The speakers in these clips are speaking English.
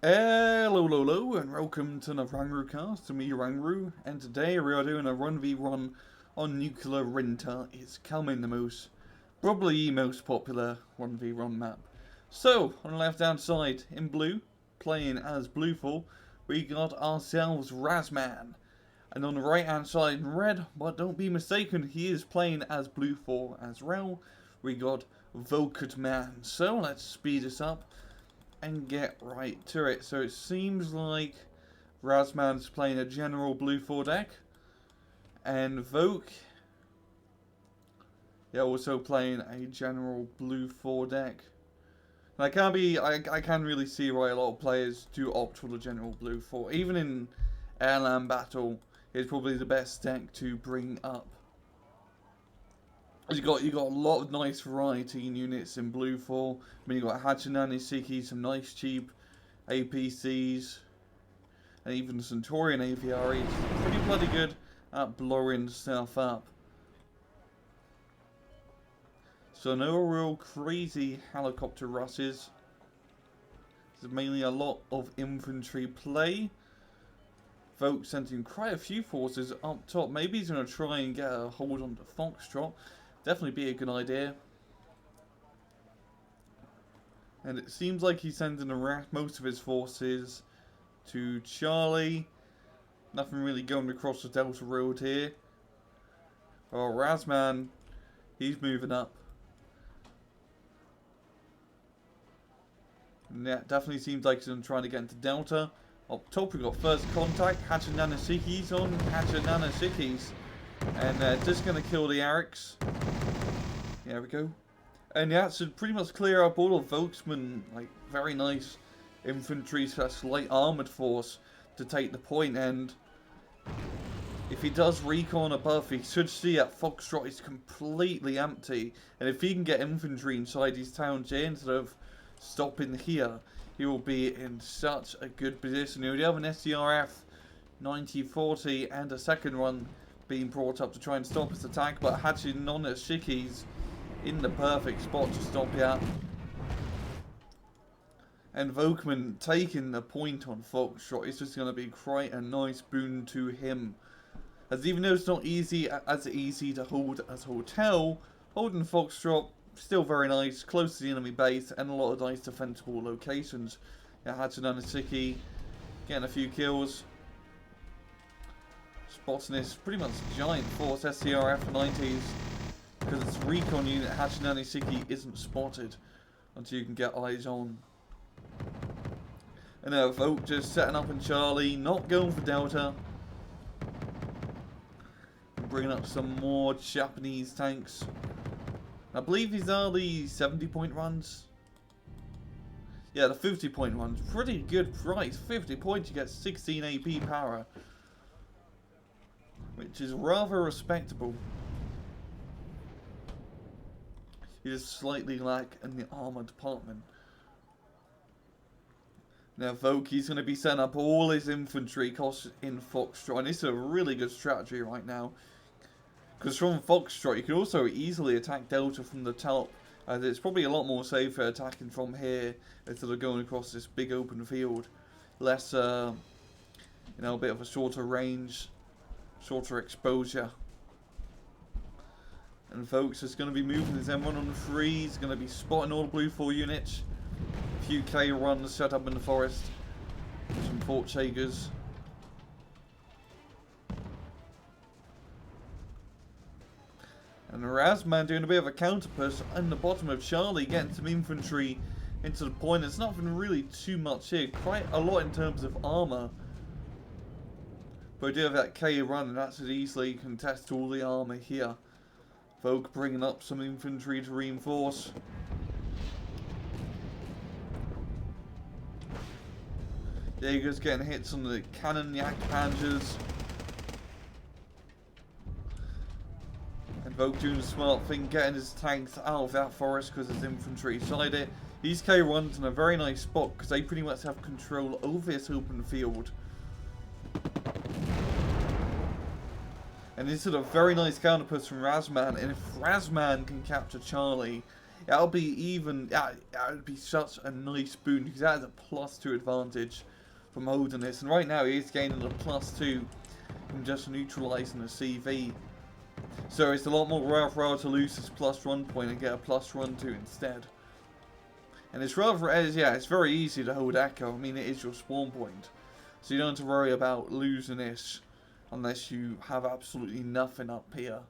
Hello, and welcome to another Rangru cast, to me Rangru, and today we are doing a 1v1 on Nuclear Winter. It's coming probably the most popular 1v1 map. So, on the left hand side, in blue, playing as Blueful, we got ourselves Razzmann. And on the right hand side in red, but don't be mistaken, he is playing as Blueful as well, we got valkotman. So, let's speed this up and get right to it. So it seems like Razzmann's playing a general blue 4 deck, and Voke, yeah, also playing a general blue 4 deck. And I can really see why a lot of players do opt for the general blue 4. Even in airland battle, it's probably the best deck to bring up. You got a lot of nice variety in units in blue 4. I mean, you got Hachinan Isiki, some nice cheap APCs, and even the Centaurian AVRE. It's pretty bloody good at blowing stuff up. So no real crazy helicopter rushes. There's mainly a lot of infantry play. Vogue sending quite a few forces up top. Maybe he's going to try and get a hold on the Foxtrot. Definitely be a good idea. And it seems like he's sending most of his forces to Charlie. Nothing really going across the Delta Road here. Well, Razzmann, he's moving up. And yeah, definitely seems like he's trying to get into Delta. Up top we got first contact. Hachinanasikis on Hachinanasikis. And just going to kill the Ariks. There we go. And yeah, so pretty much clear up all of Volksman, like, very nice infantry / light armoured force to take the point. And if he does recon above, he should see that Foxtrot is completely empty. And if he can get infantry inside these towns here instead of stopping here, he will be in such a good position. He would have an SDRF 9040 and a second one being brought up to try and stop his attack, but Hachinanasikis in the perfect spot to stop it. And Volkman taking the point on Foxtrot is just going to be quite a nice boon to him. As even though it's not as easy to hold as Hotel, holding Foxtrot still very nice, close to the enemy base, and a lot of nice defensible locations. Yeah, Hachinanasiki getting a few kills. Spotting this pretty much giant force SCRF 90s, because its recon unit Hachinanasikis isn't spotted until you can get eyes on. And now Vogue just setting up in Charlie, not going for Delta. Bringing up some more Japanese tanks. I believe these are the 70-point runs. Yeah, the 50-point runs. Pretty good price. 50 points, you get 16 AP power, which is rather respectable. You just slightly lack in the armor department. Now Vogue, he's going to be setting up all his infantry costs in Foxtrot, and this is a really good strategy right now. Because from Foxtrot, you can also easily attack Delta from the top. It's probably a lot more safer attacking from here instead of going across this big open field. Less, a bit of a shorter range, shorter exposure. And folks, is going to be moving his M1 on the 3. He's going to be spotting all the blue 4 units. A few K runs set up in the forest. Some Fort Shakers. And Razzmann doing a bit of a counter push in the bottom of Charlie, getting some infantry into the point. There's nothing really too much here. Quite a lot in terms of armor. But we do have that K run, and that should easily contest all the armor here. Vogue bringing up some infantry to reinforce. Jaeger's getting hits on the cannon yak panzers. And Vogue doing the smart thing, getting his tanks out of that forest because his infantry inside it. These K runs in a very nice spot because they pretty much have control over this open field. And this is a very nice counter push from Razzmann, and if Razzmann can capture Charlie, That'll be even, that would be such a nice boon, because that is a +2 advantage from holding this. And right now he is gaining a +2 from just neutralising the CV. So it's a lot more worthwhile to lose this +1 point and get a +1/2 instead. And it's it's very easy to hold Echo. I mean, it is your spawn point. So you don't have to worry about losing this unless you have absolutely nothing up here.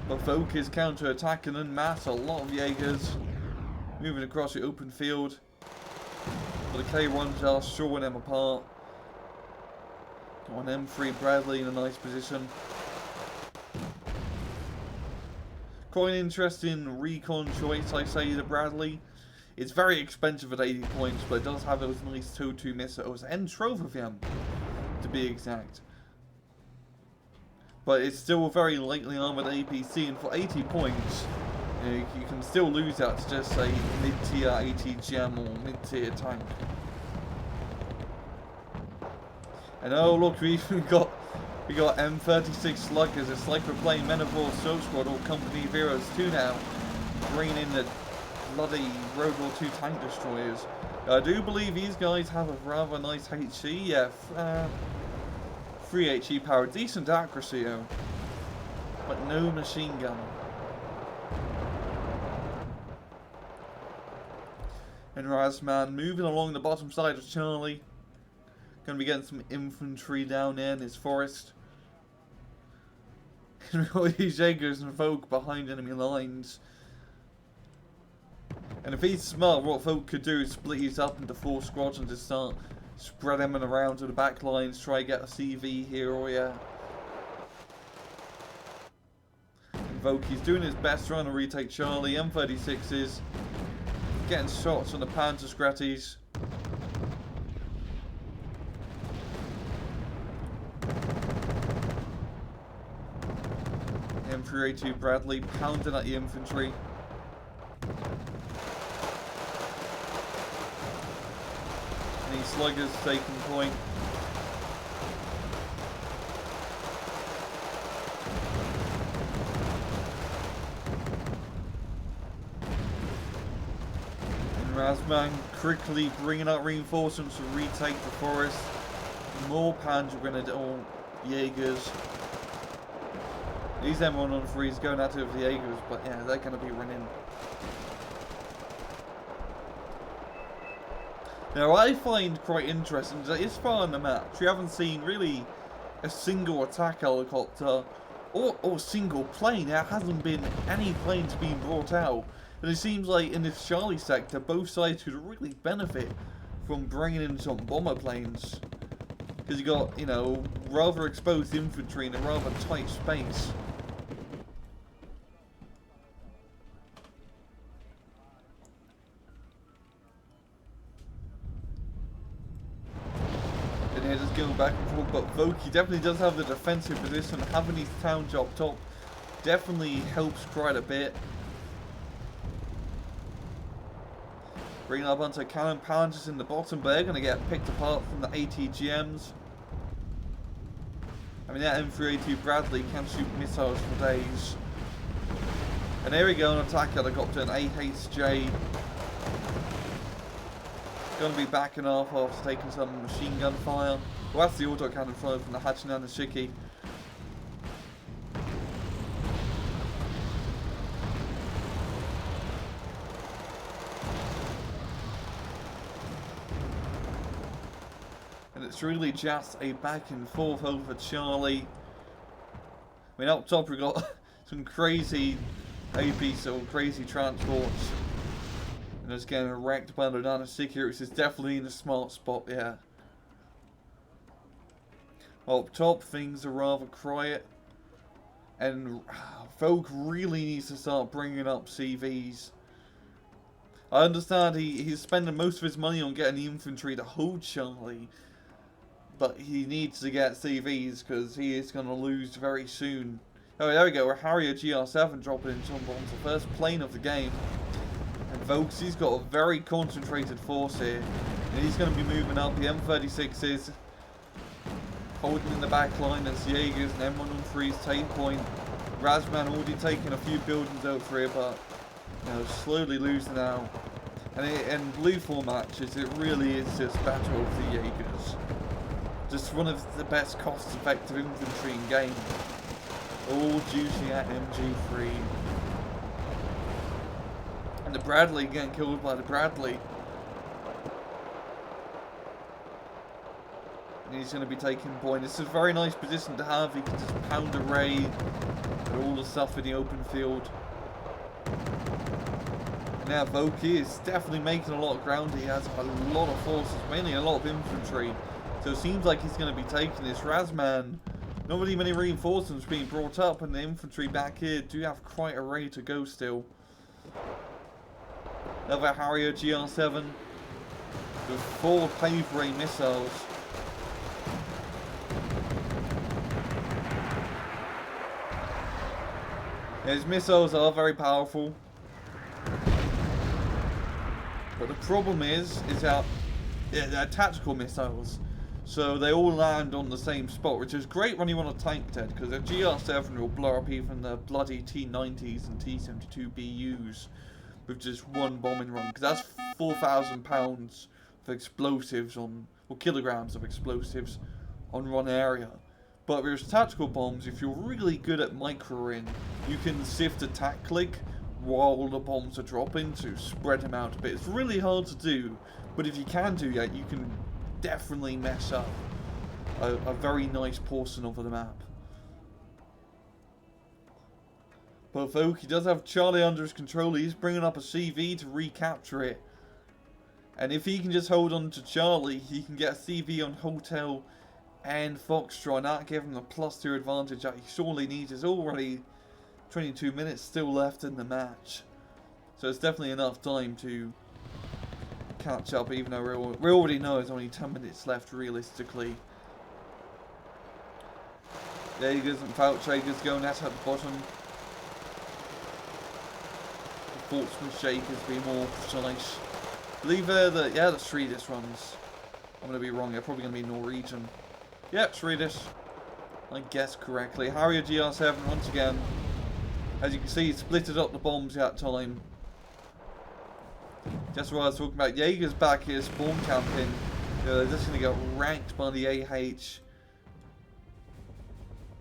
But Volk is counter-attacking en masse. A lot of Jaegers moving across the open field. But the K1s are showing them apart. On M3, Bradley in a nice position. Quite an interesting recon choice, I say, to Bradley. It's very expensive at 80 points, but it does have those nice 2-2 missiles and Trove of him, to be exact. But it's still a very lightly armoured APC, and for 80 points, you can still lose that to just a mid-tier ATGM or mid-tier tank. And oh look, we got M36 Sluggers. It's like we're playing Men of War Soap Squad or Company of Heroes 2 now, bringing in the bloody World War II tank destroyers. I do believe these guys have a rather nice HE, yeah, 3 HE power, decent accuracy though, but no machine gun. And Razzmann moving along the bottom side of Charlie. Going to be getting some infantry down there in this forest. And all these Jaegers and Volk behind enemy lines. And if he's smart, what Volk could do is split these up into 4 squads and just start spreading them around to the back lines, try to get a CV here or yeah. And Volk, he's doing his best trying to retake Charlie. M36s getting shots on the Panzer Scratties. M3A2 Bradley pounding at the infantry. And these sluggers taking point. And Razzmann quickly bringing out reinforcements to retake the forest. More Panzer Grenadier or Jaegers. These M113s going out to the Jaegers, but yeah, they're going to be running. Now, I find quite interesting that this far in the match, we haven't seen really a single attack helicopter or single plane. There hasn't been any planes being brought out. And it seems like in this Charlie sector, both sides could really benefit from bringing in some bomber planes. Because you got, you know, rather exposed infantry in a rather tight space. And here just going back and forth, but Voki definitely does have the defensive position. Having these towns up top definitely helps quite a bit. Bringing up onto cannon panzers in the bottom, but they're going to get picked apart from the ATGMs. I mean, that M3A2 Bradley can shoot missiles for days. And there we go, an attack helicopter, an AHJ. Going to be backing off after taking some machine gun fire. Well, that's the autocannon fire from the Hachinanashiki. And it's really just a back and forth over Charlie. I mean, up top we've got some crazy APs or crazy transports. And it's getting wrecked by the Nanosiki, which is definitely in a smart spot, yeah. Up top, things are rather quiet. And Volk really needs to start bringing up CVs. I understand he's spending most of his money on getting the infantry to hold Charlie. But he needs to get CVs because he is going to lose very soon. Oh, there we go. We're Harrier GR7 dropping in some bombs. The first plane of the game. And Volks, he's got a very concentrated force here. And he's going to be moving up. The M36s holding in the back line as Jaegers and M113s take point. Razzmann already taking a few buildings out for it, but you know, slowly losing out. And in blue 4 matches, it really is just battle of the Jaegers. Just one of the best cost-effective infantry in game. All duty at MG3. And the Bradley getting killed by the Bradley. And he's going to be taking point. This is a very nice position to have. He can just pound a raid and all the stuff in the open field. Now Voki is definitely making a lot of ground. He has a lot of forces, mainly a lot of infantry. So it seems like he's going to be taking this. Razzmann, not really many reinforcements being brought up, and the infantry back here do have quite a way to go still. Another Harrier GR7 with 4 pave ray missiles. His missiles are very powerful. But the problem is that they're tactical missiles, so they all land on the same spot, which is great when you want a tank dead, because a GR7 will blow up even the bloody T90s and T72BUs with just one bombing run, because that's 4,000 pounds of explosives on, or kilograms of explosives on one area. But with tactical bombs, if you're really good at microing, you can sift attack click while the bombs are dropping to spread them out a bit. It's really hard to do, but if you can do that, you can definitely mess up a very nice portion of the map. But Voki does have Charlie under his control. He's bringing up a CV to recapture it. And if he can just hold on to Charlie, he can get a CV on Hotel and Foxtrot, and that give him the +2 advantage that he surely needs. There's already 22 minutes still left in the match, so it's definitely enough time to catch up, even though we already know there's only 10 minutes left realistically. Jaegers and Valkotmans going at the bottom. The Fortsman Shakers be more precise. I believe yeah, the Swedish ones. I'm going to be wrong, they're probably going to be Norwegian. Yep, Swedish. I guessed correctly. Harrier GR7 once again. As you can see, he splitted up the bombs that time. Just what I was talking about. Jaeger's back here spawn camping. They're just going to get ranked by the AH. Just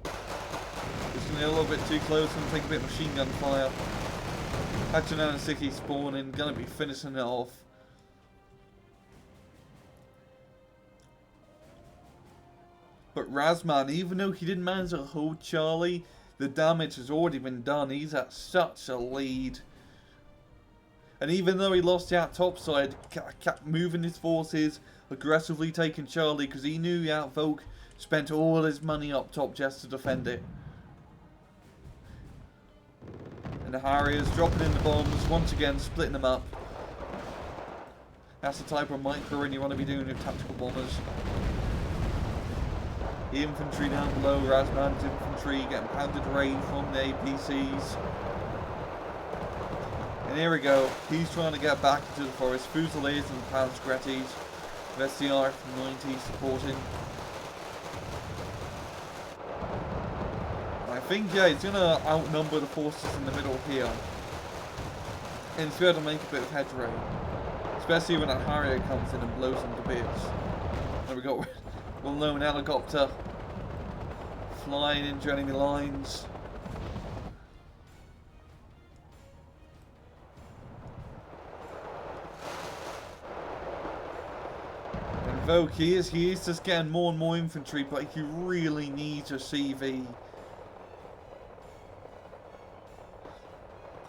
going to get a little bit too close and take a bit of machine gun fire. Hachimanasiki spawning, going to be finishing it off. But Razzmann, even though he didn't manage to hold Charlie, the damage has already been done. He's at such a lead. And even though he lost out topside, kept moving his forces, aggressively taking Charlie, because he knew that Volk spent all his money up top just to defend it. And the Harriers dropping in the bombs, once again splitting them up. That's the type of micro-run you want to be doing with tactical bombers. The infantry down below, Razzmann's infantry getting pounded rain from the APCs. And here we go, he's trying to get back into the forest. Fusiliers and Pansgrettis, SDR from 90 supporting. I think, yeah, he's going to outnumber the forces in the middle here. And he's going to make a bit of headway. Especially when that Harrier comes in and blows them to bits. There we go. Well-known helicopter flying into enemy lines. And Vogue, he is just getting more and more infantry, but he really needs a CV.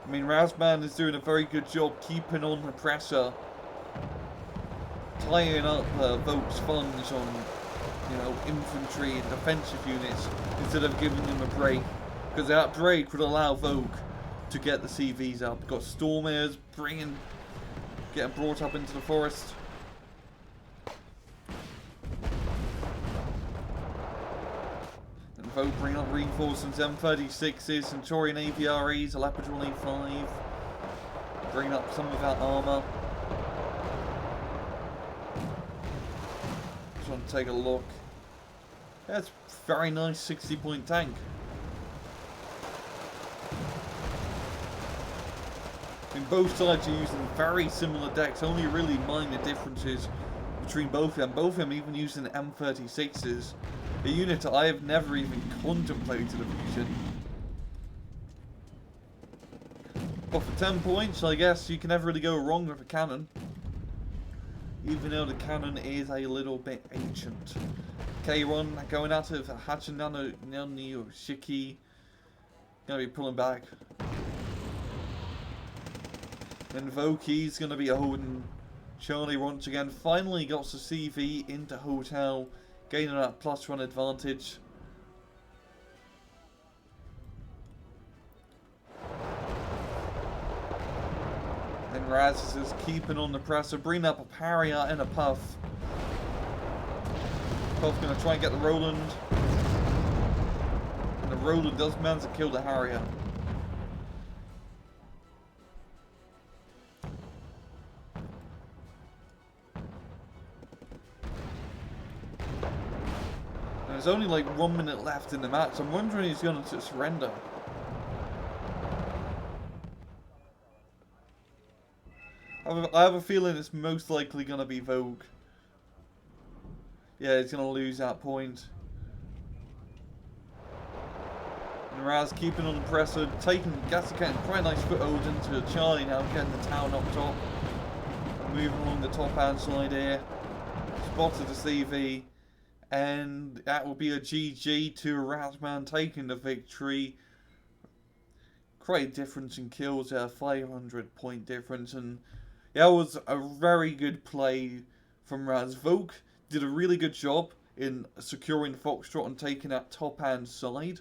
I mean, Razzmann is doing a very good job keeping on the pressure, tying up Vogue's funds on, you know, infantry and defensive units instead of giving them a break, because that break would allow Vogue to get the CVs up. We've got Stormers getting brought up into the forest. And Vogue bringing up reinforcements, M36s, Centurion AVREs, a Leopardron A5, bringing up some of that armour. Just want to take a look. That's a very nice 60-point tank. I mean, both sides are using very similar decks, only really minor differences between both of them. Both of them even using M36s, a unit I have never even contemplated of using. But for 10 points, I guess you can never really go wrong with a cannon. Even though the cannon is a little bit ancient. K-Ron going out of Hachinano Shiki. Gonna be pulling back. And Voki's gonna be holding Charlie once again. Finally got the CV into Hotel, gaining that +1 advantage. And Raz is keeping on the presser, bringing up a parry and a puff. Puff gonna try and get the Roland. And the Roland does manage to kill the Harrier. And there's only like 1 minute left in the match. I'm wondering if he's going to surrender. I have a feeling it's most likely going to be Vogue. Yeah, he's going to lose that point. And Raz keeping on the presser, getting quite a nice foothold into Charlie now, getting the town up top. Moving along the top hand side here. Spotted the CV. And that will be a GG to Razzmann taking the victory. Quite a difference in kills there, 500 point difference. And yeah, it was a very good play from Raz. Volk did a really good job in securing Foxtrot and taking that top hand side.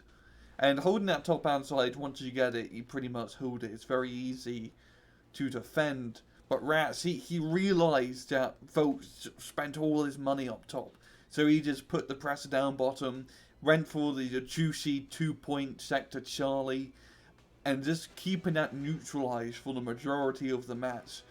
And holding that top hand side, once you get it, you pretty much hold it. It's very easy to defend. But Raz, he realised that Volk spent all his money up top. So he just put the presser down bottom, went for the juicy 2-point sector Charlie, and just keeping that neutralised for the majority of the match.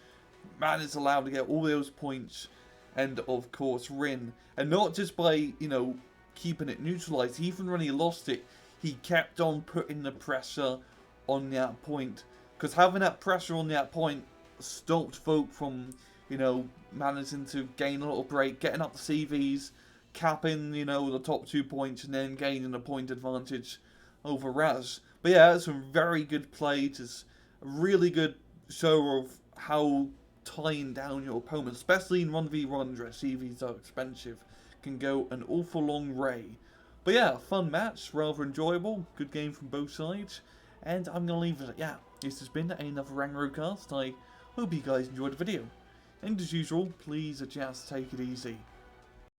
Man is allowed to get all those points and, of course, win. And not just by, you know, keeping it neutralised. Even when he lost it, he kept on putting the pressure on that point. Because having that pressure on that point stopped Volk from, you know, managing to gain a little break, getting up the CVs, capping, you know, the top 2 points, and then gaining a point advantage over Raz. But yeah, it's some very good play. Just a really good show of how tying down your opponent, especially in 1v1 where CVs are expensive, can go an awful long way. But yeah, fun match, rather enjoyable, good game from both sides, and I'm going to leave it at that. This has been another Rangrocast. I hope you guys enjoyed the video. And as usual, please just take it easy.